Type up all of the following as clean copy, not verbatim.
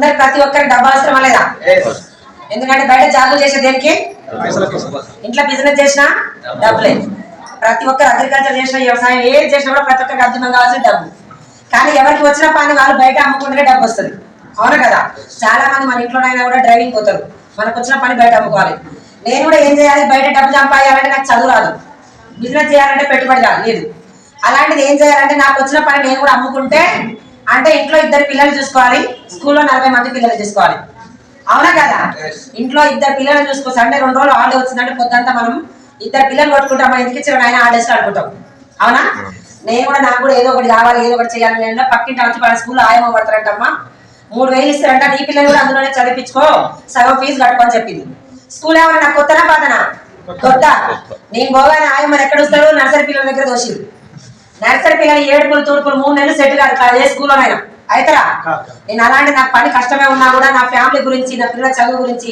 అందరు ప్రతి ఒక్కరికి డబ్బు అవసరమా లేదా? ఎందుకంటే బయట జాబులు చేసే దేనికి? ఇంట్లో బిజినెస్ చేసినా డబ్బులే. ప్రతి ఒక్కరు అగ్రికల్చర్ చేసిన వ్యవసాయం ఏది చేసినా కూడా ప్రతి ఒక్కరికి అర్థం కావాల్సిన డబ్బు. కానీ ఎవరికి వచ్చిన పని వాళ్ళు బయట అమ్ముకుంటేనే డబ్బు వస్తుంది. అవును కదా? చాలా మంది మన ఇంట్లోనైనా కూడా డ్రైవింగ్ పోతారు, మనకు వచ్చిన పని బయట అమ్ముకోవాలి. నేను కూడా ఏం చేయాలి? బయట డబ్బు సంపాదించాలంటే నాకు చదువు రాదు, బిజినెస్ చేయాలంటే పెట్టుబడి లేదు. అలాంటిది ఏం చేయాలంటే నాకు వచ్చిన పని నేను కూడా అమ్ముకుంటే, అంటే ఇంట్లో 2 పిల్లలు చూసుకోవాలి, స్కూల్లో 40 మంది పిల్లలు చూసుకోవాలి. అవునా కదా? ఇంట్లో 2 పిల్లలు చూసుకో. సండే 2 రోజులు హాలిడే వచ్చిందంటే పొద్దంతా మనం 2 పిల్లలు కొట్టుకుంటాం, మన ఇంటికి ఇచ్చిన ఆయన హాలిడేస్ ఆడుకుంటాం. అవునా? నేను కూడా నాకు కూడా ఏదో ఒకటి కావాలి, ఏదో ఒకటి చేయాలి. నేను పక్కింటి వచ్చి వాళ్ళ స్కూల్లో ఆయమ్మ పడతారంటమ్మా, 3000 ఇస్తారంట, నీ పిల్లలు కూడా అందులోనే చదివించుకో, సగం ఫీజు కట్టుకోని చెప్పింది. స్కూల్ ఏమన్నా కొత్తనా పాతనా? కొత్త. నేను పోగానే ఆయమ్మ ఎక్కడ వస్తారు? నర్సరీ పిల్లల దగ్గర దోషింది. నర్సరీ పిల్లలు ఏడుపులు తూర్పులు 3 నెలలు సెట్ కాదు ఏ స్కూల్లోనైనా అవుతారా? నేను అలాంటి నాకు పని కష్టమే ఉన్నా కూడా నా ఫ్యామిలీ గురించి, నా పిల్లల చదువు గురించి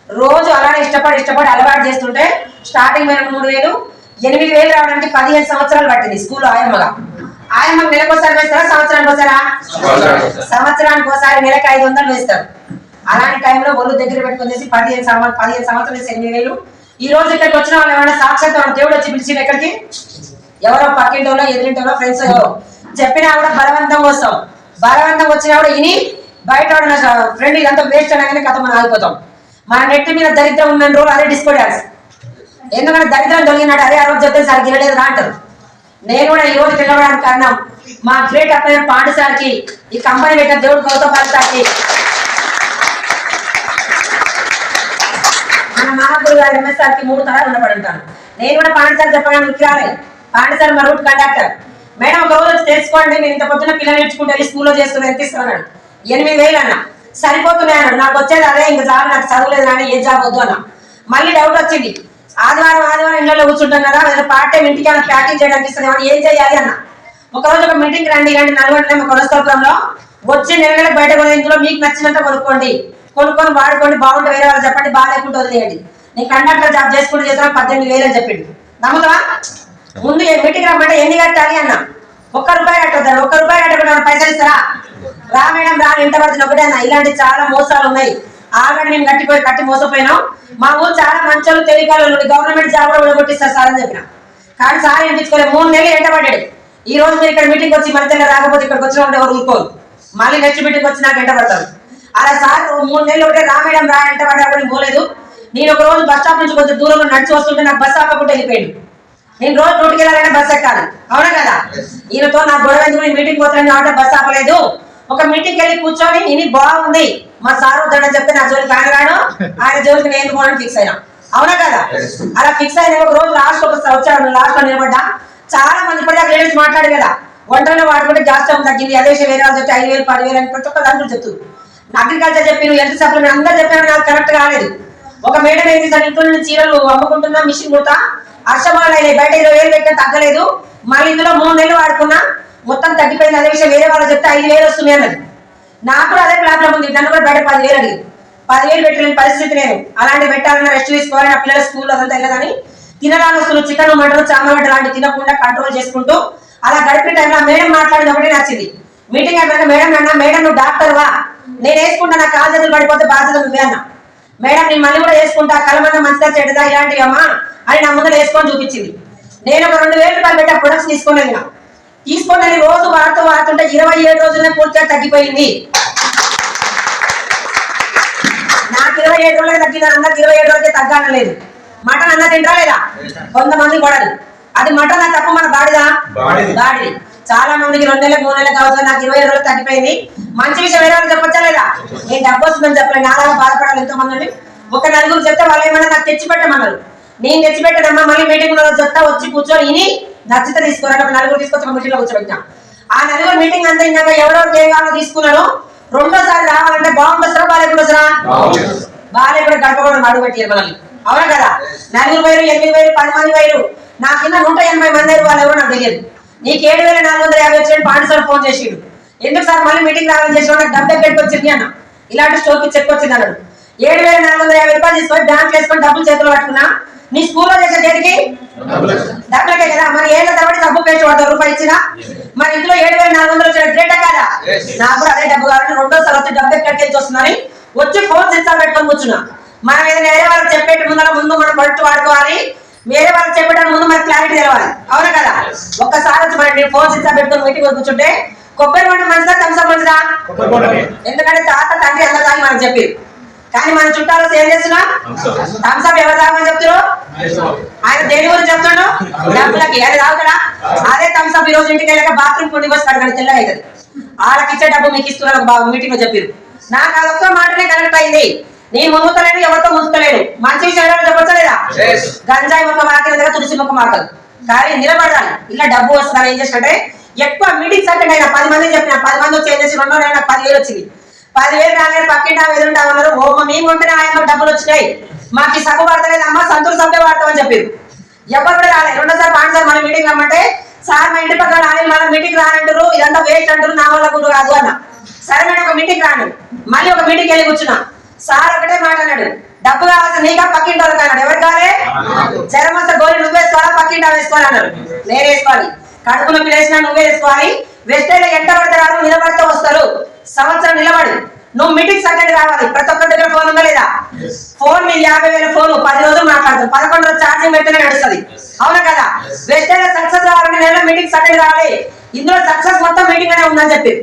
రోజు అలానే ఇష్టపడి అలవాటు చేస్తుంటే స్టార్టింగ్ మీద 3000, 8000 రావడానికి 15 సంవత్సరాలు పట్టింది స్కూల్లో ఆయమ్మగా. ఆయమ్మకు నెలకోసారి వేస్తారా, సంవత్సరానికి ఒకసారా? సంవత్సరానికి ఒకసారి నెలకు 500 వేస్తారు. అలాంటి టైంలో ఒళ్ళు దగ్గర పెట్టుకునేసి 15 సంవత్సరాలు 8000. ఈ రోజు ఇక్కడికి వచ్చిన వాళ్ళు ఏమైనా సాక్షాత్ దేవుడు వచ్చి పిలిచింది ఎక్కడికి? ఎవరో పక్కింటోలో ఎదురింటోలో ఫ్రెండ్స్ ఎవరో చెప్పినా కూడా బలవంతం వస్తాం. బలవంతం వచ్చినా కూడా ఇని బయట ఫ్రెండ్ ఇదంతా వేస్ట్ అనగానే కథ మనం ఆగిపోతాం. మన నెట్ మీద దరిద్రం ఉన్న రోజు అదే డిస్కో డాన్స్. ఎందుకంటే దరిద్రం దొరికినాడు, అదే ఆ రోజు చెప్తే సార్ గిరలేదు రా అంటారు. నేను కూడా ఈ రోజు తినడానికి కారణం మా గ్రేట్ అప్లైనర్ పాండు సార్కి, ఈ కంపెనీ పెట్టిన దేవుడు గౌతమ్ సార్కి, మన మహాపురు గారు ఎంఎస్ సార్కి 3 తరాలు ఉండబడి ఉంటాను. నేను కూడా పాండు సార్ చెప్పడానికి రాలేదు. పాండు సార్ మా రూట్ కండక్టర్. మేడం ఒక రోజు వచ్చి తెలుసుకోండి, నేను ఇంత పొద్దున పిల్లలు నేర్చుకుంటే వెళ్ళి స్కూల్లో చేస్తున్నా, ఎంత ఇస్తున్నాడు? 8000 అన్న. సరిపోతున్నాయి అన్నాడు. నాకు వచ్చేది అదే, ఇంకా చాలు, నాకు చదువులేదు కానీ ఏ జాబ్ వద్దు అన్న. మళ్ళీ డౌట్ వచ్చింది, ఆదివారం ఇళ్ళలో కూర్చుంటాం కదా, పార్ట్ టైం ఇంటికి ఏమైనా ప్యాకింగ్ చేయడానికి ఇస్తాను, ఏం చేయాలి అన్న. ఒకరోజు ఒక మీటింగ్ రండి, నల్గొండ కొనస్థలపురంలో వచ్చి నెలకు బయట కొనే, ఇందులో మీకు నచ్చినంత కొనుక్కోండి, కొనుక్కొని వాడుకోండి, బాగుంటే వేరే వాళ్ళు చెప్పండి, బాగాలేకుండా వదిలేయండి. నేను కండక్టర్ జాబ్ చేసుకుంటూ చేస్తాను, 18,000 అని చెప్పిండు. నమ్ముతావా? ముందు మీటింగ్ రమ్మంటే ఎన్ని కట్టాలి అన్న. ₹1 కట్టొద్దాను. ₹1 కట్టకుండా పైసలు ఇస్తారా? రా మేడం రా, ఇంట పడుతున్న ఒకటే అన్న. ఇలాంటి చాలా మోసాలు ఉన్నాయి. ఆల్రెడీ నేను కట్టి మోసపోయినాం. మా ఊరు చాలా మంచోళ్ళు, తెలియకాలు, గవర్నమెంట్ జాబ్ కూడా కొట్టిస్తారు సార్ అని చెప్పిన. కానీ సార్ వినిపించుకోలేదు. 3 నెలలు ఎంటపడ్డాడు. ఈ రోజు మీరు ఇక్కడ మీటింగ్ వచ్చి మన తెల్ల రాకపోతే ఇక్కడికి వచ్చిన ఉంటే ఎవరు ఊరుకోరు. మళ్ళీ నెక్స్ట్ మీటింగ్ వచ్చి నాకు ఎంటపడతారు. అలా సార్ 3 నెలలు ఒకటే రా మేడం రా, ఎంటపడ్డా కూడా పోలేదు. నేను ఒక రోజు బస్ స్టాప్ నుంచి కొంచెం దూరంలో నడిచి వస్తుంటే నాకు బస్ ఆపకుండా వెళ్ళిపోయాడు. నేను రోజు డ్యూటీకి వెళ్ళాలంటే బస్ ఎక్కాలి. అవునా కదా? ఈయనతో నాకు గొడవ ఎందుకు, నేను మీటింగ్ పోతాను కాబట్టి బస్ ఆపలేదు. ఒక మీటింగ్కి వెళ్ళి కూర్చొని ఇది బాగుంది, మా సార్ వద్దాడని చెప్తే నా జోలికి ఆయన రాను, ఆయన జోలికి నేను పోవడానికి ఫిక్స్ అయినా. అవునా కదా? అలా ఫిక్స్ అయిన ఒక రోజు లాస్ట్ వచ్చాడు, లాస్ట్ లో నిలబడ్డా. చాలా మంది ఇప్పటిదాకా లేడీస్ మాట్లాడు కదా, వంటలో వాడుకుంటే గ్యాస్ స్టవ్ తగ్గింది, అదే విషయం వేరే వాళ్ళు చెప్తే 5,000 10,000 అని ప్రతి ఒక్క దాంట్లో చెప్తుంది. అగ్రికల్చర్ చెప్పి హెల్త్ సప్లిమెంట్ అందరూ చెప్పాను, నాకు కరెక్ట్ కాలేదు. ఒక మేడం ఏంటి సార్, ఇంట్లో నుంచి చీరలు అమ్ముకుంటున్నా, మిషన్ కుడతా, అర్షమాలు అయినాయి, బయట 20,000 పెట్టినా తగ్గలేదు, మళ్ళీ ఇందులో 3 నెలలు వాడుకున్నా, మొత్తం తగ్గిపోయింది. అదే విషయం వేరే వాళ్ళు చెప్తే 5,000 వస్తున్నాయి అన్నది. నాకు కూడా అదే ప్రాబ్లం ఉంది. నన్ను కూడా బయట 10,000 అడిగింది. 10,000 పెట్టలేని పరిస్థితి నేను. అలాంటి పెట్టాలన్నా రెస్ట్ తీసుకోవాలి, నా పిల్లల స్కూల్ అదంతా వెళ్ళదని తినడానికి వస్తువులు, చికెన్ మటన్ చామగడ్డ లాంటివి తినకుండా కంట్రోల్ చేసుకుంటూ అలా గడిపే టైంలో మేడం మాట్లాడింది ఒకటే నచ్చింది. మీటింగ్ అయిపోయినా మేడం అన్నా, మేడం నువ్వు డాక్టర్ వా, నేను వేసుకుంటా, నా కాలు చేతులు పడిపోతే బాధ్యత నువ్వే అన్నా. మేడం నేను మళ్ళీ కూడా వేసుకుంటా, కలమన్న మంచిదా చెడ్డదా ఇలాంటివి అమ్మా అని నా ముందు వేసుకొని చూపించింది. నేను ఒక ₹2,000 పెట్టి ఆ ప్రొడక్ట్స్ తీసుకొని రోజు వాడుతుంటే 27 రోజులనే పూర్తిగా తగ్గిపోయింది. నాకు 27 రోజులకి తగ్గింది, అందరికి 27 రోజులకే తగ్గానలేదు. మటన్ అన్న తింటా లేదా? కొంతమంది కొడదు. అది మటన్ నా తప్ప మన బాడిదా? బాడి. చాలా మందికి 2 నెలలకు 3 నెలలకు అవుతుంది. నాకు 27 రోజులు తగ్గిపోయింది. మంచి విషయం వేరే వాళ్ళు చెప్పొచ్చా లేదా? నేను డబ్బు వస్తుందని చెప్పలేదు, నాలాగా బాధపడాలి ఎంతో మంది. ఒక 4 చెప్తే వాళ్ళు ఏమన్నా నాకు తెచ్చిపెట్టమన్నారు. నేను తెచ్చిపెట్టానమ్మా. మళ్ళీ మీటింగ్ లో చెప్తా, వచ్చి కూర్చొని ఇని నచ్చితే తీసుకోవాలి. 4 తీసుకొచ్చి ఒక మీటింగ్ లో కూర్చోబెట్టినా. ఆ 4 మీటింగ్ అంతా ఇంకా ఎవరెవరికి ఏం కావాలో తీసుకున్నాను. రెండోసారి రావాలంటే బాగుంటుందా బాగాలేకుండా బాగాలేకుండా గడపకూడదు అడుగు పెట్టారు మనల్ని. అవునా కదా? 4 వేలు 8 వేలు 10 మంది వేలు, నా కింద 180 మంది వాళ్ళు ఎవరో నాకు తెలియదు. నీకు 7,450 వచ్చి పాండు సార్ ఫోన్ చేసిండు. ఎందుకు సార్ మళ్ళీ మీటింగ్ రావాలని చేసిన నాకు డబ్బు దగ్గరికి వచ్చింది అన్న. ఇలాంటి స్టోర్కి చెక్ వచ్చింది అన్నాడు. 7,450 రూపాయలు తీసుకొని బ్యాంక్ వేసుకొని డబ్బులు చేతిలో పట్టుకున్నా. నీ స్కూల్లో చేసే దేనికి డబ్బులకే కదా. మరి ఏళ్ళ తరబడి డబ్బు పేచి పడతారు రూపాయి ఇచ్చినా. మరి ఇంట్లో 7,400 వచ్చిన గ్రేటా కాదా? నాకు కూడా అదే డబ్బు కావాలని రెండోసారి వచ్చి డబ్బు ఎక్కడికి వస్తుందని వచ్చి ఫోన్ సిస్టమ్ పెట్టుకొని కూర్చున్నా. మనం ఏదైనా వేరే వాళ్ళకి చెప్పేటి ముందు మనం పట్టు వాడుకోవాలి, వేరే వాళ్ళకి చెప్పేటప్పుడు ముందు మనకి క్లారిటీ తెలవాలి. అవునా కదా? ఒక్కసారి వచ్చి మనం ఫోన్ సిస్టమ్ పెట్టుకొని మీటింగ్ కూర్చుంటే కొబ్బరి బండి మంచిదా థమ్సప్ మంచిదా? ఎందుకంటే తాత తండ్రి అందరు తాగి మనం చెప్పి, కానీ మన చుట్టాలు ఏం చేస్తున్నా థమ్సప్ ఎవరు తాగమని చెప్తారు? ఆయన దేని గురించి చెప్తాడు? డబ్బులకి. అది తాగుతాడా? అదే థమ్సప్ ఈ రోజు ఇంటికి వెళ్ళాక బాత్రూమ్ కొన్ని బస్ కడగండి తెల్లగా అవుతుంది. వాళ్ళకి ఇచ్చే డబ్బు మీకు ఇస్తున్నారు ఒక మీటింగ్ లో చెప్పారు. నాకు అదొక్క మాటనే కనెక్ట్ అయింది. నేను మునుగుతలేను, ఎవరితో మునుగుతలేను. మంచి విషయం చెప్పచ్చలేదా? గంజాయి మొక్క మాకిన తులసి మొక్క మాకదు. కానీ నిలబడాలి. ఇలా డబ్బు వస్తుందని ఏం చేసినట్టే ఎక్కువ మీటింగ్స్ అటెండ్ అయినా 10 మంది చెప్పిన 10 మంది వచ్చి ఏం చేసి 2 నెలలు 10,000 వచ్చింది. 10,000 రాగానే పక్కింటా ఎదురుంటామన్నారు. ఓ మేము ఉంటేనే ఆయన డబ్బులు వచ్చినాయి, మాకు సబ్బు పడతలేదమ్మా సంతూర్ సబ్బే వాడతామని చెప్పారు. ఎవరు కూడా రాలేదు. రెండోసారి పాండసారి మన మీటింగ్ రమ్మంటే సార్ మా ఇంటి పక్కన రాలేదు, మన మీటింగ్ రానంటారు, ఇదంతా వేస్ట్ అంటారు, నా వల్ల కూడా కాదు అన్న. సరే మేడం ఒక మీటింగ్ రాను. మళ్ళీ ఒక మీటింగ్ వెళ్ళి కూర్చున్నా. సార్ ఒకటే మాట అన్నాడు, డబ్బు కావాల్సిన నీకా పక్కింటి వాళ్ళకి అన్నాడు. ఎవరు కావాలి? జ్వరం వస్తే గోళీ నువ్వు వేసుకోవాలా పక్కింటి వేసుకోవాలి అన్నాడు. నేను వేసుకోవాలి. కడుపు నొప్పి వేసినా నువ్వే వేసుకోవాలి. వెస్టేజ్ ఎంట పడితే రాదు, నిలబడితే వస్తారు. సంవత్సరం నిలబడి నువ్వు మీటింగ్స్ అటెండ్ కావాలి. ప్రతి ఒక్కరి దగ్గర ఫోన్ ఉందా లేదా? ఫోన్ మీ 50,000 ఫోన్ 10 రోజులు మాట్లాడతాం, 11 రోజులు ఛార్జింగ్ పెడితేనే నడుస్తుంది. అవునా కదా? వెస్టేజ్ సక్సెస్ కావాలని నెల మీటింగ్స్ అటెండ్ కావాలి. ఇందులో సక్సెస్ మొత్తం మీటింగ్ అనే ఉందని చెప్పి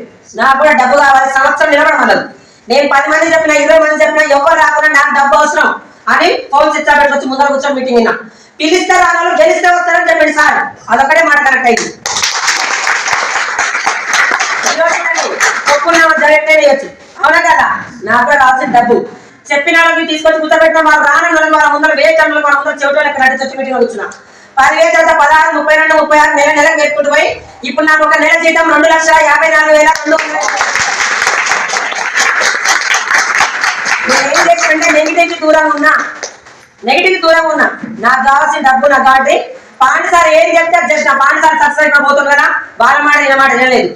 నాకు కూడా డబ్బు కావాలి, సంవత్సరం నిలబడమన్నది. నేను 10 మంది చెప్పినా 20 మంది చెప్పినా ఎవరు రాకుండా నాకు డబ్బు అవసరం అని ఫోన్ సిస్టమ్ పెట్టుకొచ్చి ముందర కూర్చొని మీటింగ్ విన్నా. పిలిస్తే రాను గెలిస్తే వస్తారని చెప్పండి సార్. అదొక్కడే మాట కరెక్ట్ అయింది. చేయొచ్చు. అవునా కదా? నాకు రాసిన డబ్బు చెప్పిన వాళ్ళకి తీసుకొచ్చి కూర్చోబెట్టిన వాళ్ళు రాని వాళ్ళకి వాళ్ళ ముందర వేచి వాళ్ళ ముందర చెవిటో లెక్క రెడ్డి వచ్చి మీటింగ్ వచ్చిన 10,000 తర్వాత 16, 32, 36 నెలకు పెట్టుకుంటూ పోయి ఇప్పుడు నాకు ఒక నెల జీతం 2,54,200. నేను ఏం చేస్తానంటే నెగిటివ్ దూరంగా ఉన్నా. నాకు కావాల్సిన డబ్బు నాకు కాబట్టి పాండసారి ఏది చెప్తే అది చేసిన. పాండసారి సక్సెస్ అయిపోతుంది కదా, వాళ్ళ మాట ఇలా మాట వినలేదు.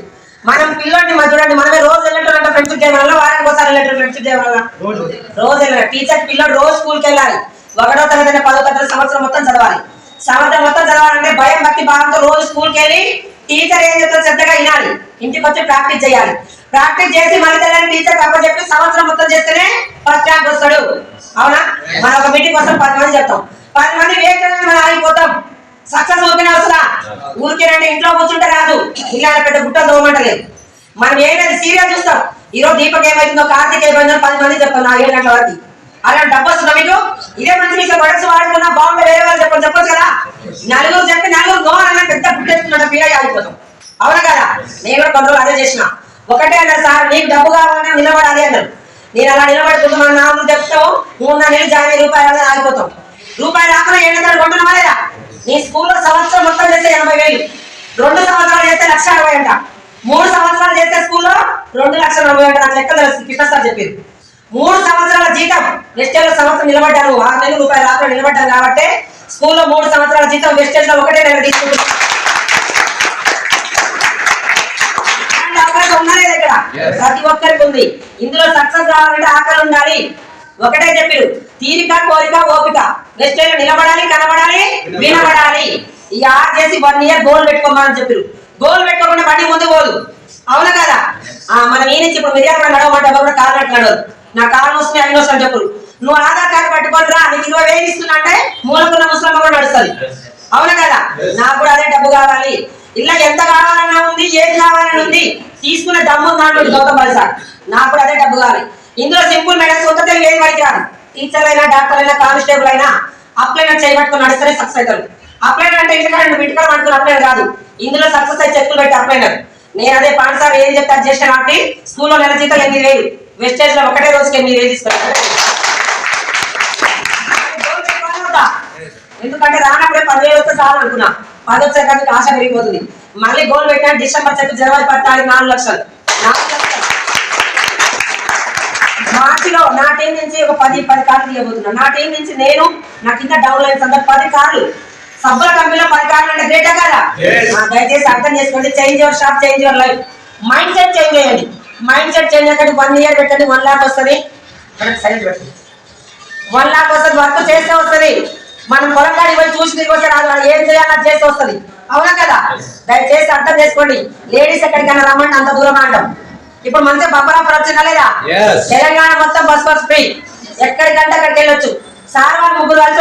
మనం పిల్లల్ని చూడండి, మనమే రోజు వెళ్ళేటోళ్ళంటే ఫ్రెండ్షిప్ డే వల్ల, వారానికి ఒకసారి వెళ్ళేటోళ్ళు ఫ్రెండ్షిప్ డే వల్ల రోజు వెళ్ళాలి. టీచర్ పిల్లలు రోజు స్కూల్కి వెళ్ళాలి. 1వ తరగతి 10వ తరగతి సంవత్సరం మొత్తం చదవాలి. సంవత్సరం మొత్తం చదవాలంటే భయం భక్తి భావంతో రోజు స్కూల్కి వెళ్ళి టీచర్ ఏం చెప్తారో శ్రద్ధగా వినాలి. ఇంటికి వచ్చి ప్రాక్టీస్ చేయాలి. ప్రాక్టీస్ చేసి మళ్ళీ తెల్లని టీచర్ చెప్పి సంవత్సరం మొత్తం చేస్తేనే ఫస్ట్ ర్యాంక్ వస్తాడు. అవునా? మనం ఒక మీటింగ్ కోసం 10 మంది చెప్తాం, 10 మంది వేస్ట్ మనం ఆగిపోతాం. సక్సెస్ ఊరికే వస్తుందా? ఊరికేనంటే ఇంట్లో కూర్చుంటే రాదు. ఇలా పెద్ద గుట్టలు తోమంటలేదు. మనం ఏమైనా సీరియల్ చూస్తాం. ఈరోజు దీపక్ ఏమైతుందో, కార్తీక్ ఏమైందో 10 మంది చెప్తాం 4 గంటల వరకు. అలాంటి డబ్బు వస్తుందా మీకు? ఇదే మంచి విషయం పడచ్చు వాడుకున్నా బాగుండే వేరే వాళ్ళు చెప్పచ్చు కదా. నలుగురు చెప్పి నలుగురు నో అన్న పెద్ద గుట్టేస్తున్నట్టు ఫీల్ అయ్యి ఆగిపోతాం. అవునా కదా? నేను కూడా కొంత అదే చేసిన. ఒకటే అన్నారు సార్, నీకు డబ్బు కావాలని నిలబడాలి అన్నారు. నేను అలా నిలబడుకుంటున్నాను. 4 చెప్తాం, 3 నెలలు జాయిన్ అయ్యి రూపాయలు ఆగిపోతాం. రూపాయలు రాకుండా 7 నెలలు కొంటున్నావా లేదా? నీ స్కూల్లో సంవత్సరం మొత్తం చేస్తే 80,000, 2 సంవత్సరాలు చేస్తే 1,60,000 అంట, 3 సంవత్సరాలు చేస్తే స్కూల్లో 2,40,000 అంట. నాకు లెక్క తెలుసు, కృష్ణ సార్ చెప్పారు. 3 సంవత్సరాల జీతం వెస్టేజ్ లో సంవత్సరం నిలబడ్డారు. 6 నెలలు రూపాయలు రాకుండా నిలబడ్డారు కాబట్టి స్కూల్లో 3 సంవత్సరాల జీతం వెస్టేజ్ లో ఒకటే నెల తీసుకుంటారు. అవకాశం ఉన్నదే దగ్గర ప్రతి ఒక్కరికి ఉంది. ఇందులో సక్సెస్ రావాలంటే ఆకలి ఉండాలి. ఒకటే చెప్పారు, తీరిక కోరిక ఓపిక. వెస్టేజ్ లో నిలబడాలి, కనబడాలి, వినబడాలి. ఈ 6 చేసి 1 ఇయర్ గోల్ పెట్టుకోమని చెప్పారు. గోల్ పెట్టుకోకుండా బండి ముందు పోదు. అవునా కదా? మనం ఈ నుంచి ఇప్పుడు మిర్యాల నడవమంటే ఎవరు కూడా కారు నడవదు. నా కారు వస్తుంది 5 వస్తుంది చెప్పరు. నువ్వు ఆధార్ కార్డు పట్టుకొని రా, నీకు 20,000 ఇస్తున్నా అంటే మూలకున్న ముసలమ్మ కూడా నడుస్తుంది. అవునా కదా? నాకు కూడా అదే డబ్బు కావాలి. ఇలా ఎంత కావాలన్నా ఉంది, ఏది కావాలని ఉంది. తీసుకున్న దమ్ము నాడు గౌతమ్ బాలి సార్. నాకు కూడా అదే డబ్బు కావాలి. ఇందులో సింపుల్ మేడం సొంత తెలుగు ఏది పనికి రాదు. టీచర్ అయినా, డాక్టర్ అయినా, కానిస్టేబుల్ అయినా అప్లైనర్ చేయబట్టుకుని నడిస్తేనే సక్సెస్ అవుతారు. అప్లైనర్ అంటే ఇంటికాడ పట్టుకుని అప్లైనర్ కాదు. ఇందులో సక్సెస్ అయి చెక్కులు పెట్టి అప్లైనర్. నేను అదే పాండసార్ ఏం చెప్తా చేసిన కాబట్టి స్కూల్లో నెల జీతం 8,000, వెస్టేజ్ లో ఒకటే రోజుకి 8,000 తీసుకుంటాను. ఎందుకంటే రానప్పుడే 10,000 వస్తే చాలు అనుకున్నా. 10 వచ్చే కానీ ఆశ పెరిగిపోతుంది. మళ్ళీ గోల్ పెట్టాను డిసెంబర్ చెక్ జనవరి 10 తారీఖు 4 లక్షలు. మార్చిలో నా టీం నుంచి ఒక 10 కార్లు తీయబోతున్నా. నా టీం నుంచి నేను నాకు ఇంకా డౌన్ లైన్స్ అందరు 10 కార్లు. సబ్బుల కంపెనీలో 10 కార్లు అంటే గ్రేటా కదా? దయచేసి అర్థం చేసుకోండి. Change your shop, change your life. Mind set change చేయండి. మైండ్ సెట్ చేంజ్ అక్కడ 1 ఇయర్ పెట్టండి, 1 లాక్ వస్తుంది. 1 లాక్ వస్తుంది. వర్క్ చేస్తే వస్తుంది. మనం పొలం కాడికి పోయి చూసి తిరిగి వస్తే రాదు, ఏం చేయాలని చేసి వస్తుంది. అవునా కదా? దయచేసి అర్థం చేసుకోండి. లేడీస్ ఎక్కడికైనా రమ్మంటే అంత దూరం అంటాం. ఇప్పుడు మంచిగా బంపర్ ఆఫర్ వచ్చిందా లేదా? తెలంగాణ మొత్తం బస్ ఫ్రీ, ఎక్కడికంటే అక్కడికి వెళ్ళొచ్చు. సార్ వాళ్ళు ముగ్గురు కలిసి